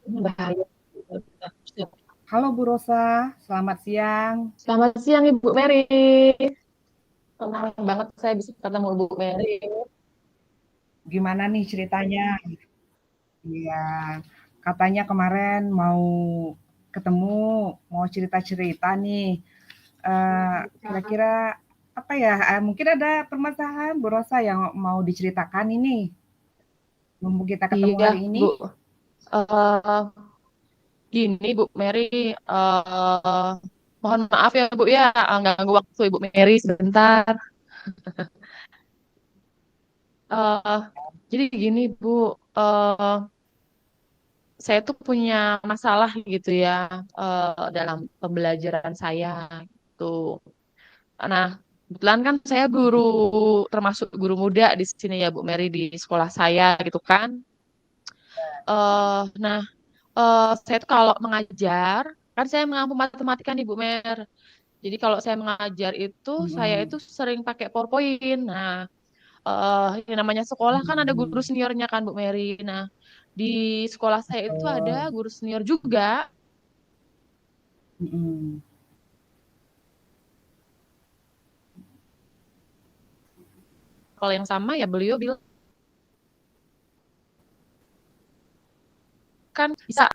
Bahaya. Halo Bu Rosa, selamat siang. Selamat siang Ibu Mary. Senang banget saya bisa ketemu Ibu Mary. Gimana nih ceritanya? Iya, katanya kemarin mau ketemu, mau cerita-cerita nih. Kira-kira apa ya? Mungkin ada permasalahan Bu Rosa yang mau diceritakan ini. Mumpung kita ketemu Iya, hari ini. Bu. Eh, Gini Bu Mary, eh mohon maaf ya Bu ya, ganggu waktu Ibu Mary sebentar. Eh jadi gini Bu, eh saya tuh punya masalah gitu ya dalam pembelajaran saya gitu. Nah, kebetulan kan saya guru, termasuk guru muda di sini ya Bu Mary di sekolah saya gitu kan. Nah, saya tuh kalau mengajar, kan saya mengampu matematika nih Bu Mer. Jadi kalau saya mengajar itu, saya Hmm, itu sering pakai PowerPoint. Nah, yang namanya sekolah kan ada guru hmm, seniornya kan Bu Mary. Nah, di sekolah saya itu ada betul. guru senior juga. Hmm, Kalau yang sama ya beliau bilang kan bisa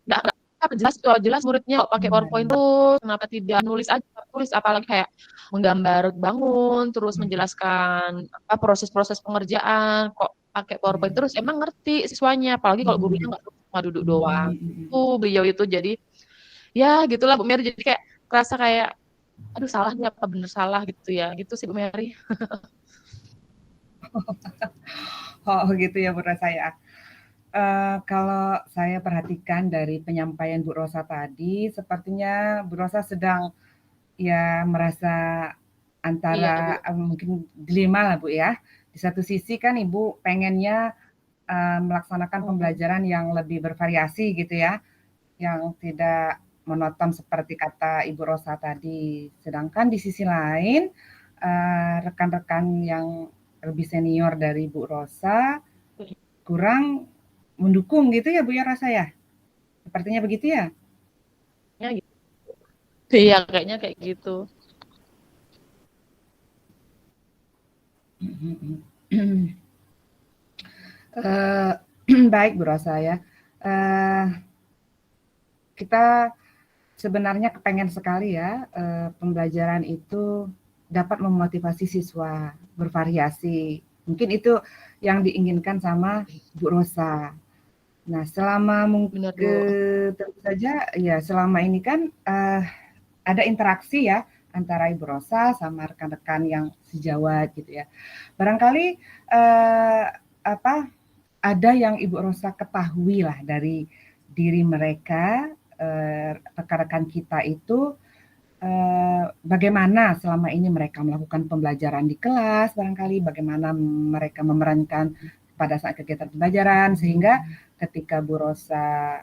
nggak apa jelas tuh jelas muridnya kok pakai PowerPoint iya, terus kenapa tidak nulis aja tulis apalagi kayak menggambar bangun terus iya, menjelaskan apa proses-proses pengerjaan kok pakai PowerPoint iya. terus emang ngerti siswanya apalagi kalau gurunya Hmm, nggak cuma duduk doang hmm, hmm. tuh beliau itu jadi ya gitulah Bu Mary jadi kayak kerasa kayak aduh salah nih apa bener salah gitu ya gitu sih Bu Mary. Oh gitu ya Bu Rosa ya. Kalau saya perhatikan dari penyampaian Bu Rosa tadi, sepertinya Bu Rosa sedang ya merasa Iya antara Bu. mungkin dilema lah Bu ya. Di satu sisi kan Ibu pengennya melaksanakan Hmm. pembelajaran yang lebih bervariasi gitu ya, yang tidak monoton seperti kata Ibu Rosa tadi. Sedangkan di sisi lain rekan-rekan yang lebih senior dari Bu Rosa kurang mendukung gitu ya Bu ya rasa ya? Sepertinya begitu ya? Ya, gitu. Iya kayaknya kayak gitu. Eh, baik Bu Rosa ya. Eh, kita sebenarnya kepengen sekali ya pembelajaran itu dapat memotivasi siswa bervariasi. Mungkin itu yang diinginkan sama Bu Rosa. Nah, selama Bener Bu. tentu saja ya selama ini kan ada interaksi ya antara Ibu Rosa sama rekan-rekan yang sejawat gitu ya. Barangkali apa ada yang Ibu Rosa ketahui lah dari diri mereka rekan-rekan kita itu bagaimana selama ini mereka melakukan pembelajaran di kelas, barangkali bagaimana mereka memerankan pada saat kegiatan pembelajaran, sehingga ketika Bu Rosa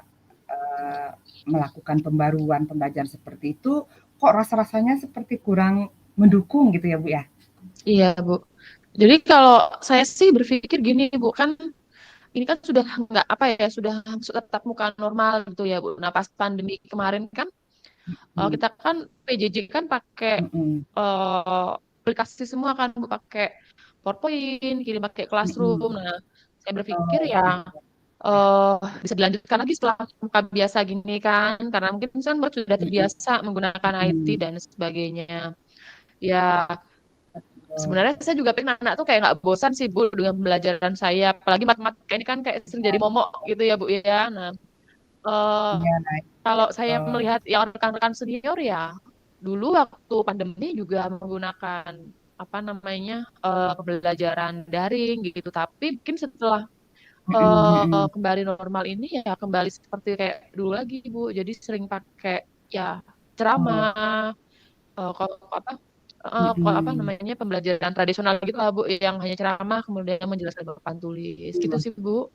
eh, melakukan pembaruan pembelajaran seperti itu, kok rasa-rasanya seperti kurang mendukung gitu ya Bu ya? Iya Bu. Jadi kalau saya sih berpikir gini Bu, kan ini kan sudah nggak apa ya, sudah tetap muka normal gitu ya Bu. Nah pas pandemi kemarin kan Hmm, kita kan PJJ kan pakai hmm, aplikasi semua kan Bu, pakai PowerPoint, kirim pakai Classroom. hmm. Nah saya berpikir Oh, ya eh bisa dilanjutkan lagi setelah muka biasa gini kan, karena mungkin kan baru sudah hmm, terbiasa menggunakan IT hmm. dan sebagainya. Ya Oh, sebenarnya saya juga pengen anak tuh kayak nggak bosan sih Bu dengan pembelajaran saya. Apalagi matematika ini kan kayak sering jadi momok gitu ya Bu ya. Nah, eh, iya, kalau saya betul. melihat yang rekan-rekan senior ya, dulu waktu pandemi juga menggunakan apa namanya pembelajaran daring gitu. Tapi mungkin setelah Hmm, hmm, kembali normal ini ya kembali seperti kayak dulu lagi Bu. Jadi sering pakai ya oh, ceramah, kalau apa apa hmm, namanya pembelajaran tradisional gitu lah Bu yang hanya ceramah kemudian menjelaskan papan tulis gitu hmm. sih Bu.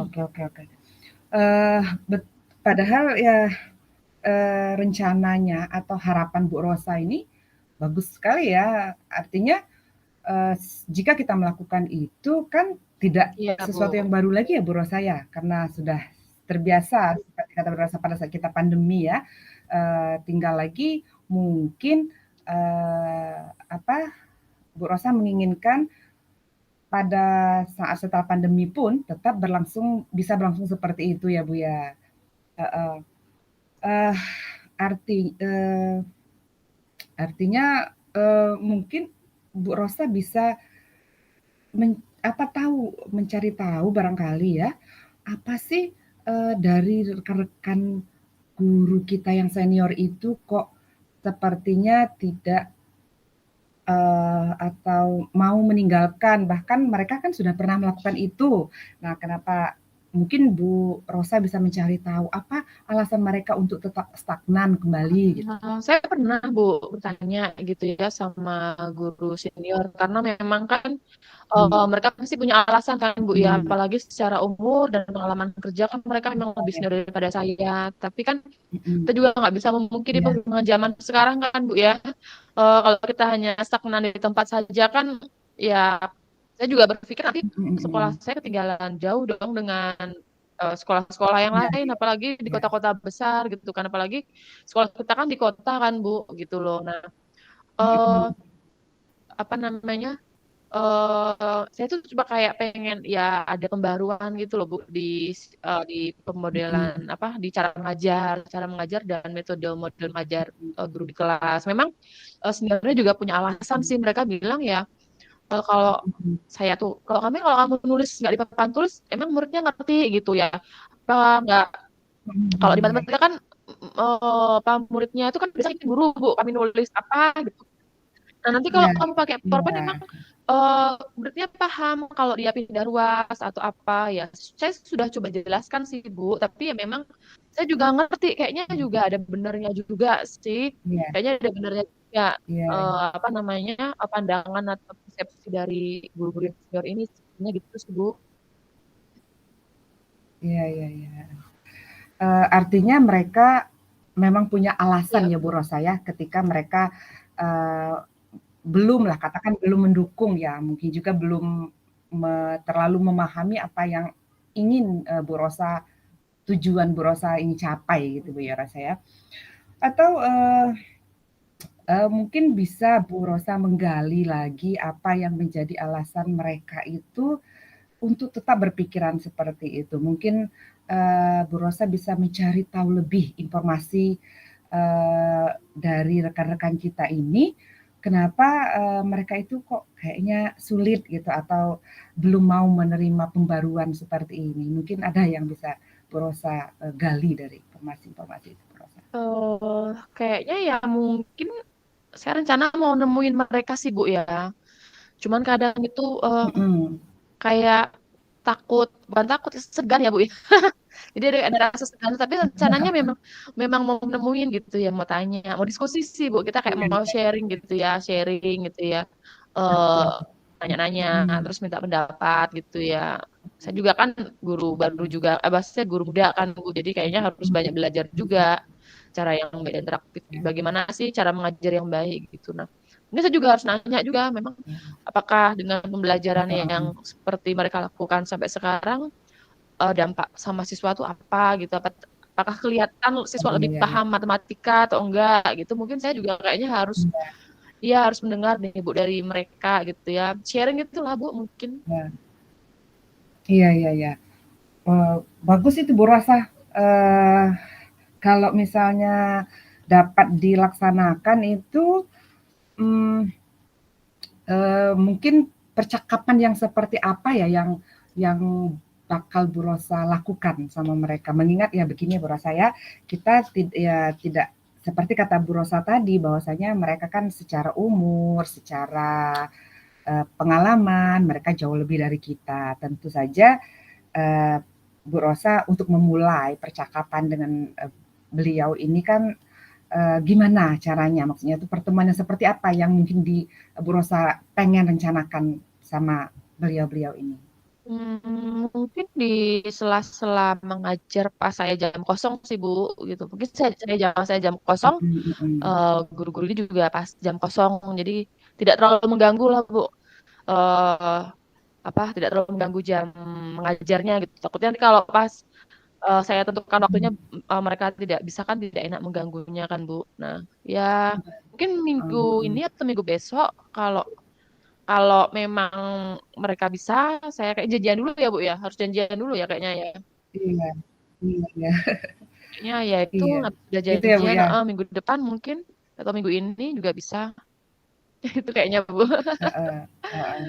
Oke, oke, oke. Eh, bet padahal ya, rencananya atau harapan Bu Rosa ini bagus sekali ya. Artinya, jika kita melakukan itu kan tidak Iya, Bu. sesuatu yang baru lagi ya Bu Rosa ya, karena sudah terbiasa seperti kata Bu Rosa pada saat kita pandemi ya. Tinggal lagi mungkin apa Bu Rosa menginginkan pada saat setelah pandemi pun tetap bisa berlangsung seperti itu ya Bu ya. Heeh. Eh, arti artinya mungkin Bu Rosa bisa mencari tahu barangkali ya, apa sih dari rekan-rekan guru kita yang senior itu kok sepertinya tidak atau mau meninggalkan, bahkan mereka kan sudah pernah melakukan itu. Nah, kenapa mungkin Bu Rosa bisa mencari tahu apa alasan mereka untuk tetap stagnan kembali gitu. Saya pernah Bu bertanya gitu ya sama guru senior karena memang kan Hmm. mereka pasti punya alasan kan Bu ya, Hmm. apalagi secara umur dan pengalaman kerja kan mereka memang lebih Ya. senior daripada saya. Tapi kan Hmm. kita juga nggak bisa memungkiri Ya. perkembangan zaman sekarang kan Bu ya. Kalau kita hanya stagnan di tempat saja kan ya saya juga berpikir nanti sekolah Hmm. saya ketinggalan jauh dong dengan sekolah-sekolah yang Ya, lain, apalagi di ya. kota-kota besar gitu kan, apalagi sekolah kita kan di kota kan Bu gitu loh. Nah, eh, Hmm. apa namanya? Saya tuh coba kayak pengen ya ada pembaruan gitu loh Bu di Hmm. pemodelan apa di cara mengajar dan metode model mengajar guru di kelas. Memang sebenarnya juga punya alasan sih mereka bilang ya kalau Hmm. saya tuh kalau kamu nulis nggak di papan tulis emang muridnya ngerti gitu ya. Apa nggak kalau di Hmm. Ya. matematika kan apa muridnya itu kan biasanya guru Bu kami nulis apa gitu. Nah, nanti kalau Ya. kamu pakai PowerPoint emang Ya. muridnya paham kalau dia pindah ruas atau apa ya. Saya sudah coba jelaskan sih Bu, tapi ya memang saya juga ngerti kayaknya juga ada benernya juga sih. Ya. Kayaknya ada benernya juga Ya. apa namanya pandangan atau persepsi dari guru-guru yang senior ini sebenarnya gitu sih Bu. Ya. Ya. Ya. Artinya mereka memang punya alasan Iya ya Bu Bu. Rosa ya, ketika mereka eee, belum lah katakan belum mendukung ya, mungkin juga belum terlalu memahami apa yang ingin, Bu Rosa tujuan Bu Rosa ini capai gitu Bu ya Rosa ya. Atau, mungkin bisa Bu Rosa menggali lagi apa yang menjadi alasan mereka itu untuk tetap berpikiran seperti itu. Mungkin, Bu Rosa bisa mencari tahu lebih informasi, dari rekan-rekan kita ini, kenapa, mereka itu kok kayaknya sulit gitu atau belum mau menerima pembaruan seperti ini. Mungkin ada yang bisa Bu Rosa, gali dari informasi-informasi itu Bu Rosa. Kayaknya ya mungkin saya rencana mau nemuin mereka sih Bu ya. Cuman kadang itu Mhm. kayak takut, bukan takut, segan ya Bu ya. Jadi ada rasa segan, tapi rencananya memang memang mau nemuin gitu ya, mau tanya, mau diskusi sih Bu. Kita kayak Iya, mau iya, sharing gitu ya. Eh iya. nanya-nanya, Mhm. terus minta pendapat gitu ya. Saya juga kan guru baru juga, maksudnya guru muda kan Bu. Jadi kayaknya harus banyak belajar juga cara yang baik dan interaktif. Ya, Bagaimana sih cara mengajar yang baik gitu. Nah, ini saya juga harus nanya juga memang ya. apakah dengan pembelajaran yang Heeh. seperti mereka lakukan sampai sekarang dampak sama siswa tuh apa gitu apakah kelihatan Oh, siswa iya, lebih iya, iya. paham matematika atau enggak gitu mungkin saya juga kayaknya harus Iya, ya harus mendengar nih Bu dari mereka gitu ya sharing gitu lah Bu mungkin. iya. Iya, iya, iya. Bagus itu Bu Rosa, eee, kalau misalnya dapat dilaksanakan itu, mmm, mungkin percakapan yang seperti apa ya yang bakal Bu Rosa lakukan sama mereka? Mengingat ya begini Bu Rosa ya, kita tidak seperti kata Bu Rosa tadi bahwasanya mereka kan secara umur, secara, pengalaman mereka jauh lebih dari kita. Tentu saja, eee, Bu Rosa untuk memulai percakapan dengan, beliau ini kan gimana caranya? Maksudnya itu pertemuan yang seperti apa yang mungkin Bu Rosa pengen rencanakan sama beliau-beliau ini? Mungkin di sela-sela mengajar pas saya jam kosong sih Bu gitu mungkin saya jam kosong Mhm, mhm. guru-guru ini juga pas jam kosong jadi tidak terlalu mengganggu lah Bu. eh apa tidak terlalu mengganggu jam mengajarnya gitu. Takutnya nanti kalau pas saya tentukan waktunya Hmm, mereka tidak bisa kan tidak enak mengganggunya kan Bu. Nah, ya mungkin minggu ini mhm. atau minggu besok kalau kalau memang mereka bisa, saya kayak janjian dulu ya Bu ya. Harus janjian dulu ya kayaknya ya. Iya, iya, Kayaknya ya itu iya. udah Itu ya, Bu, janjian ya? minggu depan mungkin atau minggu ini juga bisa. Itu kayaknya Bu. Heeh, heeh.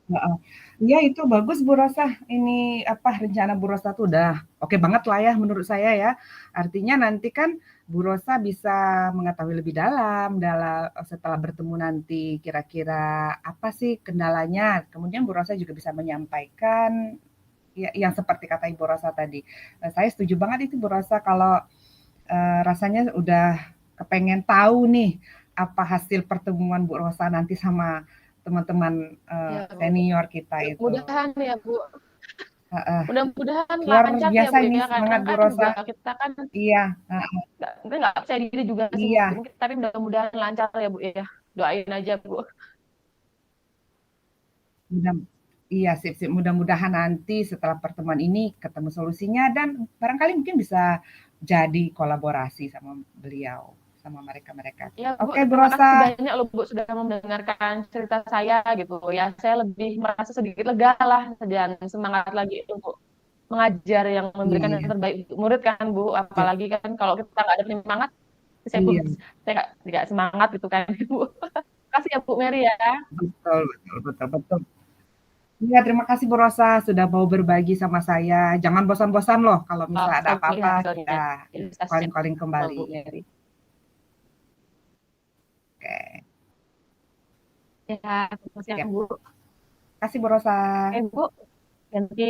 Heeh. Iya itu bagus Bu Rosa, ini apa, rencana Bu Rosa tuh udah oke banget lah ya menurut saya ya. Artinya nanti kan Bu Rosa bisa mengetahui lebih dalam setelah bertemu nanti kira-kira apa sih kendalanya, kemudian Bu Rosa juga bisa menyampaikan ya yang seperti kata Ibu Rosa tadi. Saya setuju banget itu Bu Rosa kalau, rasanya udah kepengen tahu nih apa hasil pertemuan Bu Rosa nanti sama teman-teman, Ya Bu. senior kita itu. Mudah-mudahan ya Bu. Heeh. Mudah-mudahan Luar lancar ya biasa Bu ini ya. semangat Kadang Bu kan juga Rosa. kita kan Iya, heeh, nggak percaya diri juga sih Bu. iya, Mungkin, tapi mudah-mudahan lancar ya Bu ya. Doain aja Bu. mudah iya, sip sip, mudah-mudahan nanti setelah pertemuan ini ketemu solusinya dan barangkali mungkin bisa jadi kolaborasi sama beliau, sama mereka-mereka. Ya Bu, Oke Bu terima Rosa, kasih banyak loh Bu sudah mendengarkan cerita saya gitu ya. Saya lebih merasa sedikit lega lah dan semangat lagi untuk mengajar yang memberikan yang iya, terbaik untuk murid kan Bu. sip, Apalagi kan kalau kita nggak ada penyemangat, saya pun iya, saya nggak semangat gitu kan Bu. Terima kasih ya Bu Mary ya. betul betul betul betul. Iya, terima kasih Bu Rosa sudah mau berbagi sama saya. Jangan bosan-bosan loh kalau misal Kalau ada kita apa-apa melihat kita hasilnya, ilustrasinya calling-calling sama kembali. Bu Mary. Oke, Ya, terima kasih ya. Bu. Kasih Bu Rosa. Bu, ganti